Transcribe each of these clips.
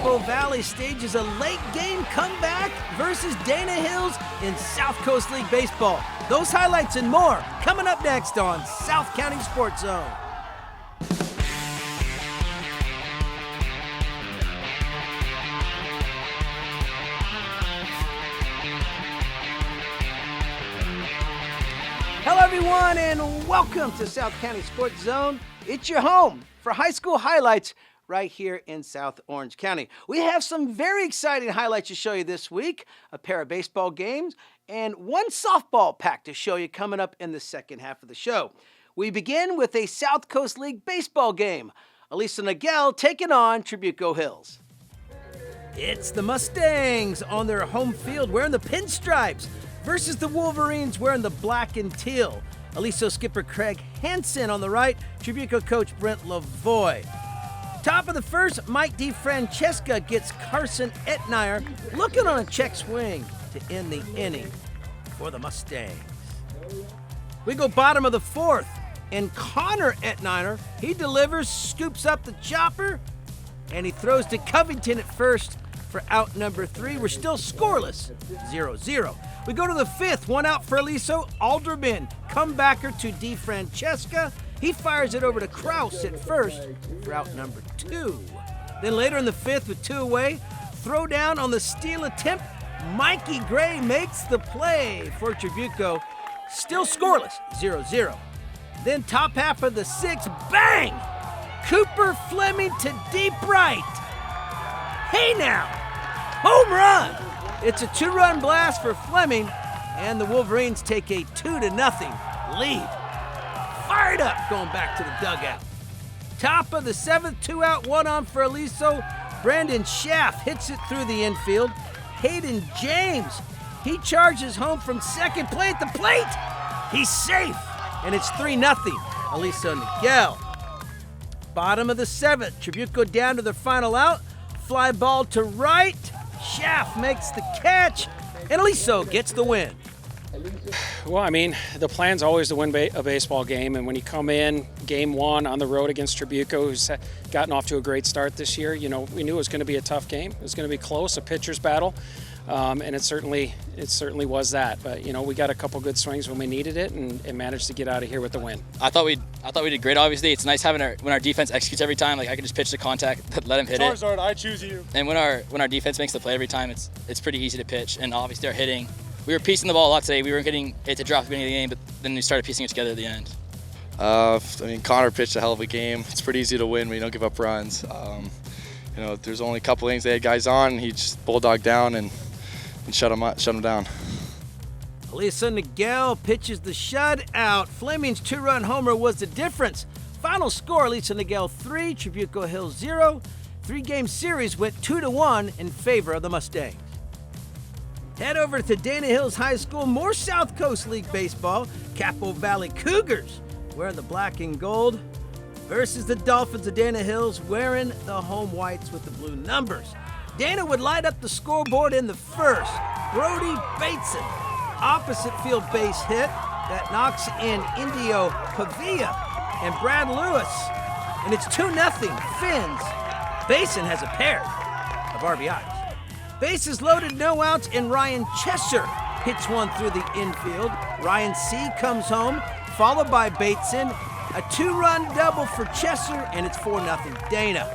Capo Valley stages a late game comeback versus Dana Hills in South Coast League Baseball. Those highlights and more coming up next on South County SportsZone. Hello everyone and welcome to South County SportsZone. It's your home for high school highlights right here in South Orange County. We have some very exciting highlights to show you this week, a pair of baseball games, and one softball pack to show you coming up in the second half of the show. We begin with a South Coast League baseball game. Aliso Niguel taking on Trabuco Hills. It's the Mustangs on their home field wearing the pinstripes versus the Wolverines wearing the black and teal. Aliso skipper Craig Hansen on the right, Trabuco coach Brent Lavoie. Top of the first, Mike DeFrancesca gets Carson Etnier looking on a check swing to end the inning for the Mustangs. We go bottom of the fourth, and Connor Etnier, he delivers, scoops up the chopper, and he throws to Covington at first for out number 3. We're still scoreless, 0-0. We go to the fifth, one out for Aliso. Alderman, comebacker to DeFrancesca. He fires it over to Kraus at first for out number 2. Then later in the fifth with 2 away, throw down on the steal attempt. Mikey Gray makes the play for Trabuco. Still scoreless, 0-0. Then top half of the sixth, bang! Cooper Fleming to deep right. Hey now, home run! It's a 2-run blast for Fleming, and the Wolverines take a 2-0 lead. Fired up going back to the dugout. Top of the seventh, 2 out, 1 on for Aliso. Brandon Schaff hits it through the infield. Hayden James, he charges home from second plate at the plate. He's safe, and it's 3-0. Aliso Niguel. Bottom of the seventh, Trabuco down to their final out. Fly ball to right. Schaff makes the catch, and Aliso gets the win. Well, I mean, the plan's always to win a baseball game, and when you come in game 1 on the road against Trabuco, who's gotten off to a great start this year, you know, we knew it was going to be a tough game. It was going to be close, a pitcher's battle, and it certainly was that. But you know, we got a couple good swings when we needed it, and managed to get out of here with the win. I thought we did great. Obviously, it's nice having when our defense executes every time. Like I can just pitch the contact, let him hit it. Charizard, I choose you. And when our defense makes the play every time, it's pretty easy to pitch. And obviously, our hitting. We were piecing the ball a lot today. We weren't getting it to drop at the beginning of the game, but then we started piecing it together at the end. I mean, Connor pitched a hell of a game. It's pretty easy to win when you don't give up runs. You know, there's only a couple innings they had guys on. He just bulldogged down and shut him down. Aliso Niguel pitches the shutout. Fleming's 2-run homer was the difference. Final score, Aliso Niguel 3, Trabuco Hills 0. 3-game series went 2-1 in favor of the Mustangs. Head over to Dana Hills High School, more South Coast League baseball. Capo Valley Cougars wearing the black and gold versus the Dolphins of Dana Hills wearing the home whites with the blue numbers. Dana would light up the scoreboard in the first. Brody Bateson, opposite field base hit that knocks in Indio Pavia and Brad Lewis. And it's 2-0 Finns. Basin has a pair of RBIs. Bases loaded, no outs, and Ryan Chesser hits one through the infield. Ryan C. comes home, followed by Bateson. A 2-run double for Chesser, and it's 4-0 Dana.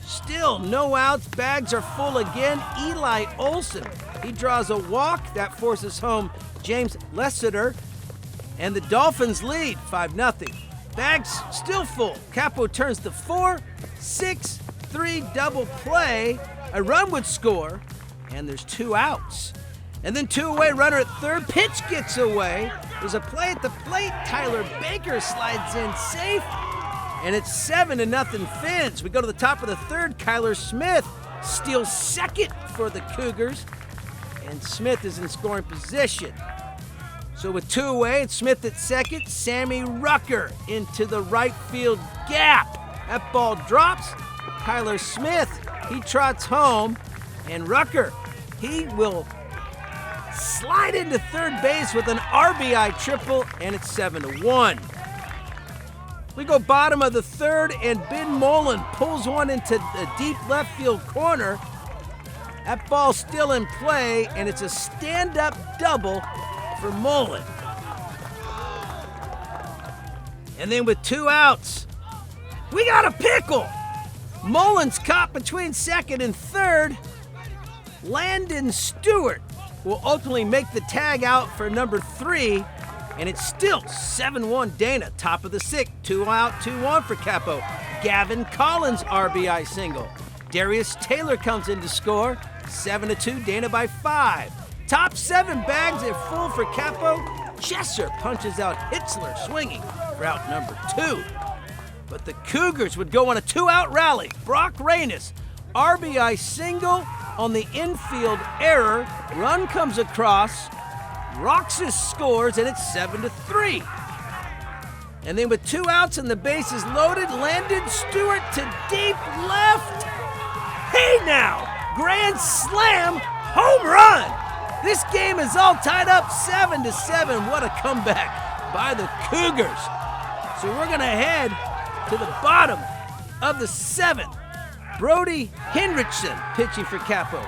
Still no outs, bags are full again. Eli Olson, he draws a walk. That forces home James Lessiter, and the Dolphins lead 5-0. Bags still full. Capo turns to 4-6-3 double play. A run would score, and there's 2 outs. And then 2 away, runner at third. Pitch gets away. There's a play at the plate. Tyler Baker slides in safe, and it's 7-0 Finns. We go to the top of the third. Kyler Smith steals second for the Cougars, and Smith is in scoring position. So with 2 away, it's Smith at second. Sammy Rucker into the right field gap. That ball drops. Kyler Smith, he trots home, and Rucker, he will slide into third base with an RBI triple, and it's 7-1. We go bottom of the third, and Ben Mullen pulls one into the deep left field corner. That ball's still in play, and it's a stand-up double for Mullen. And then with 2 outs, we got a pickle. Mullen's caught between second and third. Landon Stewart will ultimately make the tag out for number 3, and it's still 7-1 Dana, top of the 6th. 2 out, 2-1 for Capo. Gavin Collins RBI single. Darius Taylor comes in to score. 7-2 Dana by 5. Top 7 bags at full for Capo. Chesser punches out Hitzler swinging for out number 2. But the Cougars would go on a 2-out rally. Brock Reynes, RBI single on the infield error. Run comes across. Roxas scores, and it's 7-3. And then with 2 outs and the bases loaded, Landon Stewart to deep left. Hey now! Grand slam, home run! This game is all tied up 7-7. What a comeback by the Cougars. So we're going to head to the bottom of the 7th. Brody Hendrickson pitching for Capo,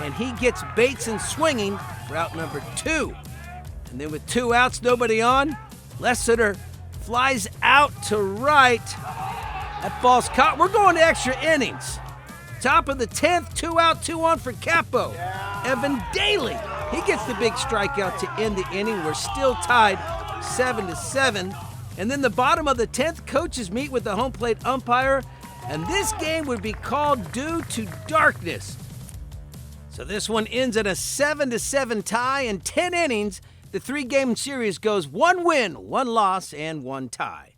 and he gets Bateson swinging for out number 2. And then with 2 outs, nobody on, Lessiter flies out to right. That ball's caught. We're going to extra innings. Top of the 10th, 2 out, 2-on for Capo. Evan Daly, he gets the big strikeout to end the inning. We're still tied 7-7. And then the bottom of the 10th, coaches meet with the home plate umpire, and this game would be called due to darkness. So this one ends in a 7-7 tie. In 10 innings, the 3-game series goes 1 win, 1 loss, and 1 tie.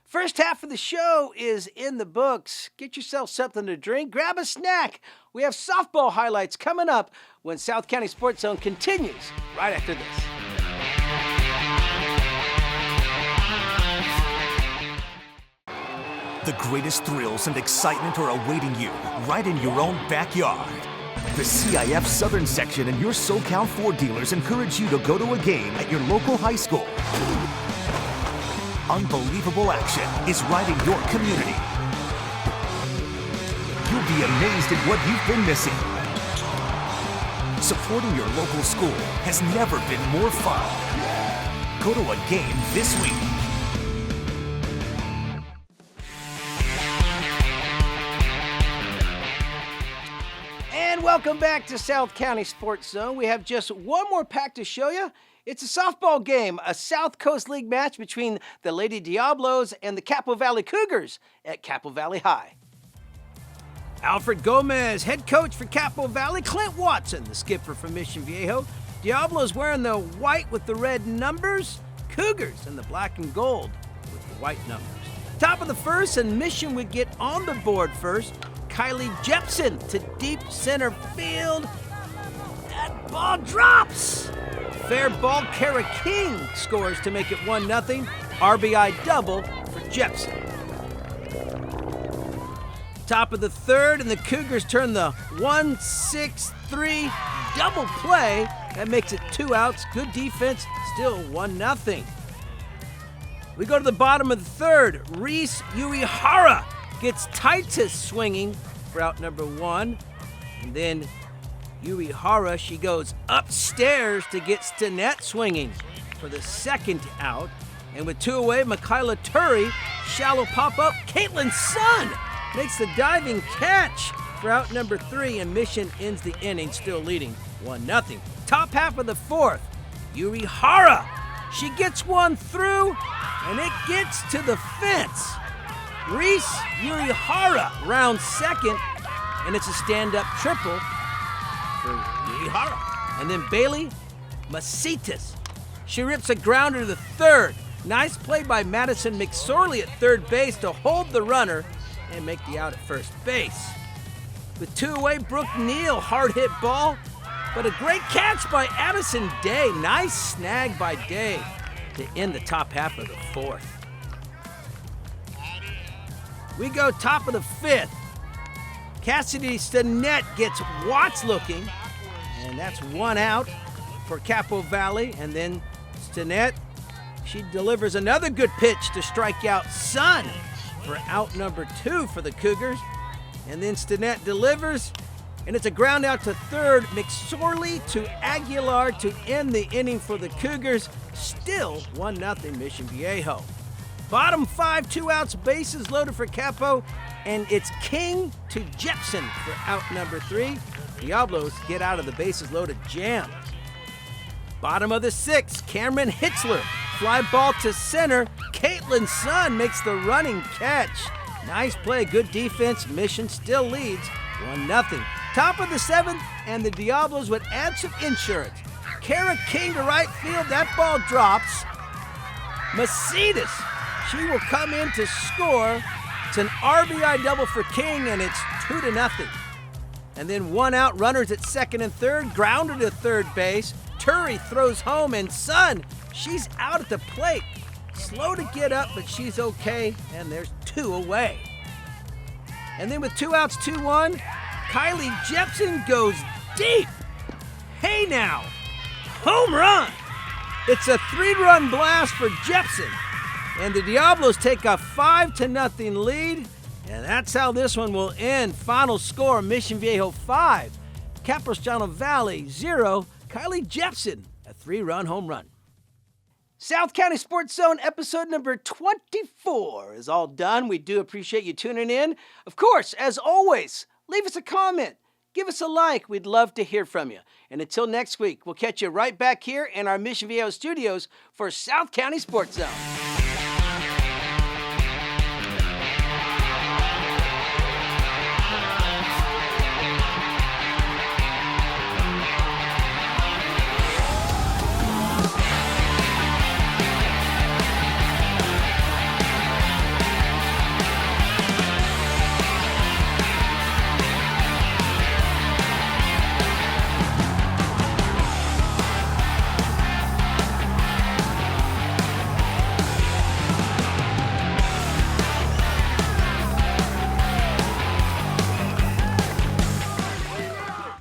First half of the show is in the books. Get yourself something to drink. Grab a snack. We have softball highlights coming up when South County SportsZone continues right after this. The greatest thrills and excitement are awaiting you right in your own backyard. The CIF Southern Section and your SoCal Ford dealers encourage you to go to a game at your local high school. Unbelievable action is right in your community. You'll be amazed at what you've been missing. Supporting your local school has never been more fun. Go to a game this week. And welcome back to South County SportsZone. We have just one more pack to show you. It's a softball game, a South Coast League match between the Lady Diablos and the Capo Valley Cougars at Capo Valley High. Alfred Gomez, head coach for Capo Valley. Clint Watson, the skipper from Mission Viejo. Diablos wearing the white with the red numbers. Cougars in the black and gold with the white numbers. Top of the first, and Mission would get on the board first. Kylie Jepson to deep center field. That ball drops. Fair ball, Kara King scores to make it 1-0. RBI double for Jepson. Top of the third, and the Cougars turn the 1-6-3 double play. That makes it 2 outs. Good defense, still 1-0. We go to the bottom of the third. Reese Uehara gets Titus swinging for out number 1. And then Uehara, she goes upstairs to get Stinnett swinging for the 2nd out. And with 2 away, Michaela Turry, shallow pop-up. Caitlin Sun makes the diving catch for out number 3, and Mission ends the inning still leading 1-0. Top half of the 4th, Uehara, she gets one through, and it gets to the fence. Reese Uehara rounds 2nd, and it's a stand-up triple for Uehara. And then Bailey Masitas, she rips a grounder to the 3rd. Nice play by Madison McSorley at 3rd base to hold the runner and make the out at 1st base. With 2 away, Brooke Neal, hard hit ball, but a great catch by Addison Day. Nice snag by Day to end the top half of the 4th. We go top of the 5th. Cassidy Stinnett gets Watts looking, and that's 1 out for Capo Valley. And then Stinnett, She delivers another good pitch to strike out Sun for out number 2 for the Cougars. And then Stinnett delivers, and it's a ground out to third. McSorley to Aguilar to end the inning for the Cougars. Still 1-0 Mission Viejo. Bottom 5, 2 outs, bases loaded for Capo, and it's King to Jepson for out number 3. Diablos get out of the bases loaded jam. Bottom of the 6th, Cameron Hitzler. Fly ball to center. Caitlin Sun makes the running catch. Nice play, good defense. Mission still leads 1-0. Top of the 7th, and the Diablos would add some insurance. Kara King to right field. That ball drops. Macedas, she will come in to score. It's an RBI double for King, and it's 2-0. And then 1 out, runners at second and third, grounded to third base. Turry throws home, and Sun, she's out at the plate. Slow to get up, but she's okay, and there's 2 away. And then with 2 outs, 2-1, Kylie Jepson goes deep. Hey now, home run. It's a 3-run blast for Jepson, and the Diablos take a 5-0 lead, and that's how this one will end. Final score, Mission Viejo 5, Capistrano Valley 0. Kylie Jepson, a 3-run home run. South County Sports Zone episode number 24 is all done. We do appreciate you tuning in. Of course, as always, leave us a comment. Give us a like. We'd love to hear from you. And until next week, we'll catch you right back here in our Mission Viejo studios for South County Sports Zone.